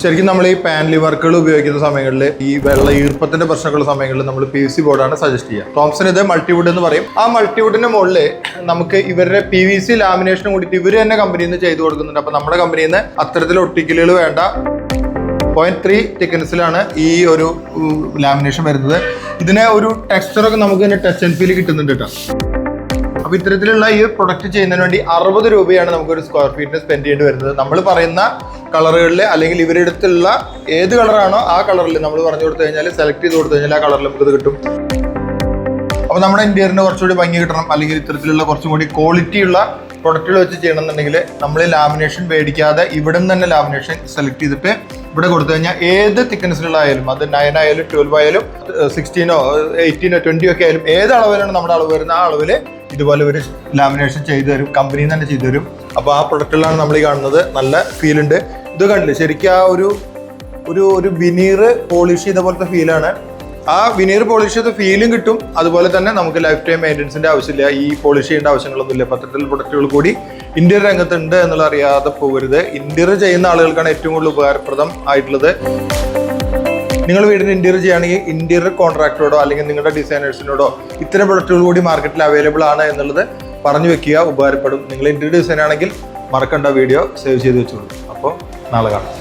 ശരിക്കും നമ്മൾ ഈ പാനലി വർക്കുകൾ ഉപയോഗിക്കുന്ന സമയങ്ങളിൽ ഈ വെള്ള ഈർപ്പത്തിന്റെ പ്രശ്നമുള്ള സമയങ്ങളിൽ നമ്മൾ PVC ബോർഡാണ് സജസ്റ്റ് ചെയ്യുക. തോംസൺ ഇത് മൾട്ടിവുഡ് എന്ന് പറയും. ആ മൾട്ടിവുഡിന്റെ മുകളിൽ നമുക്ക് ഇവരുടെ PVC ലാമിനേഷനും കൂടിയിട്ട് ഇവർ തന്നെ കമ്പനിയിൽ നിന്ന് ചെയ്തു കൊടുക്കുന്നുണ്ട്. അപ്പൊ നമ്മുടെ കമ്പനിയിൽ നിന്ന് അത്തരത്തിൽ ഒട്ടിക്കലുകൾ വേണ്ട 0.3 തിക്നെസ്സിലാണ് ഈ ഒരു ലാമിനേഷൻ വരുന്നത്. ഇതിനെ ഒരു ടെക്സ്ചറൊക്കെ നമുക്ക് തന്നെ ടച്ച് ആൻഡ് ഫീൽ കിട്ടുന്നുണ്ട് കേട്ടോ. അപ്പൊ ഇത്തരത്തിലുള്ള ഈ പ്രൊഡക്റ്റ് ചെയ്യുന്നതിന് വേണ്ടി 60 രൂപയാണ് നമുക്കൊരു സ്ക്വയർ ഫീറ്റിന് സ്പെൻഡ് ചെയ്യേണ്ടി വരുന്നത്. നമ്മൾ പറയുന്ന കളറുകളിൽ അല്ലെങ്കിൽ ഇവരുടെ അടുത്തുള്ള ഏത് കളറാണോ ആ കളറിൽ നമ്മൾ പറഞ്ഞു കൊടുത്തു കഴിഞ്ഞാൽ സെലക്ട് ചെയ്ത് കൊടുത്തു കഴിഞ്ഞാൽ ആ കളറിൽ നമുക്കത് കിട്ടും. അപ്പോൾ നമ്മുടെ ഇന്റീരിയറിന് കുറച്ചുകൂടി ഭംഗി കിട്ടണം, അല്ലെങ്കിൽ ഇത്തരത്തിലുള്ള കുറച്ചും കൂടി ക്വാളിറ്റി ഉള്ള പ്രൊഡക്റ്റുകൾ വെച്ച് ചെയ്യണമെന്നുണ്ടെങ്കിൽ നമ്മൾ ലാമിനേഷൻ മേടിക്കാതെ ഇവിടെ നിന്ന് തന്നെ ലാമിനേഷൻ സെലക്ട് ചെയ്തിട്ട് ഇവിടെ കൊടുത്തു കഴിഞ്ഞാൽ ഏത് തിക്നെസ്സിലുള്ള ആയാലും, അത് 9 ആയാലും 12 ആയാലും 16 18 20 ഒക്കെ ആയാലും ഏത് അളവിലാണ് നമ്മുടെ അളവ് വരുന്ന ആ അളവിൽ ഇതുപോലെ ഒരു ലാമിനേഷൻ ചെയ്തു തരും, കമ്പനിയിൽ നിന്ന് തന്നെ ചെയ്തു തരും. അപ്പോൾ ആ പ്രൊഡക്റ്റുകളാണ് നമ്മൾ ഈ കാണുന്നത്. നല്ല ഫീൽ ഉണ്ട്. ഇത് കണ്ടില്ലേ, ശരിക്കും ആ ഒരു വിനീർ പോളിഷ് ചെയ്ത പോലത്തെ ഫീലാണ്. ആ വിനീർ പോളിഷ് ചെയ്ത ഫീലും കിട്ടും. അതുപോലെ തന്നെ നമുക്ക് ലൈഫ് ടൈം മെയിൻ്റെനൻസിന്റെ ആവശ്യമില്ല, ഈ പോളിഷ് ചെയ്യേണ്ട ആവശ്യങ്ങളൊന്നുമില്ല. പത്രത്തിൽ പ്രൊഡക്റ്റുകൾ കൂടി ഇന്റീരിയർ രംഗത്തുണ്ട് എന്നുള്ള അറിയാതെ പോകരുത്. ഇന്റീരിയർ ചെയ്യുന്ന ആളുകൾക്കാണ് ഏറ്റവും കൂടുതൽ ഉപകാരപ്രദം ആയിട്ടുള്ളത്. നിങ്ങൾ വീടിന് ഇന്റീരിയർ ചെയ്യുകയാണെങ്കിൽ ഇന്റീരിയർ കോൺട്രാക്ടറോടോ അല്ലെങ്കിൽ നിങ്ങളുടെ ഡിസൈനേഴ്സിനോടോ ഇത്തരം പ്രൊഡക്റ്റുകൾ കൂടി മാർക്കറ്റിൽ അവൈലബിൾ ആണ് എന്നുള്ളത് പറഞ്ഞു വെക്കുക, ഉപകാരപ്പെടും. നിങ്ങൾ ഇന്റീരിയർ ഡിസൈൻ ആണെങ്കിൽ മറക്കണ്ട, വീഡിയോ സേവ് ചെയ്ത് വെച്ചോളൂ. അപ്പോൾ നാളെ കാണാം.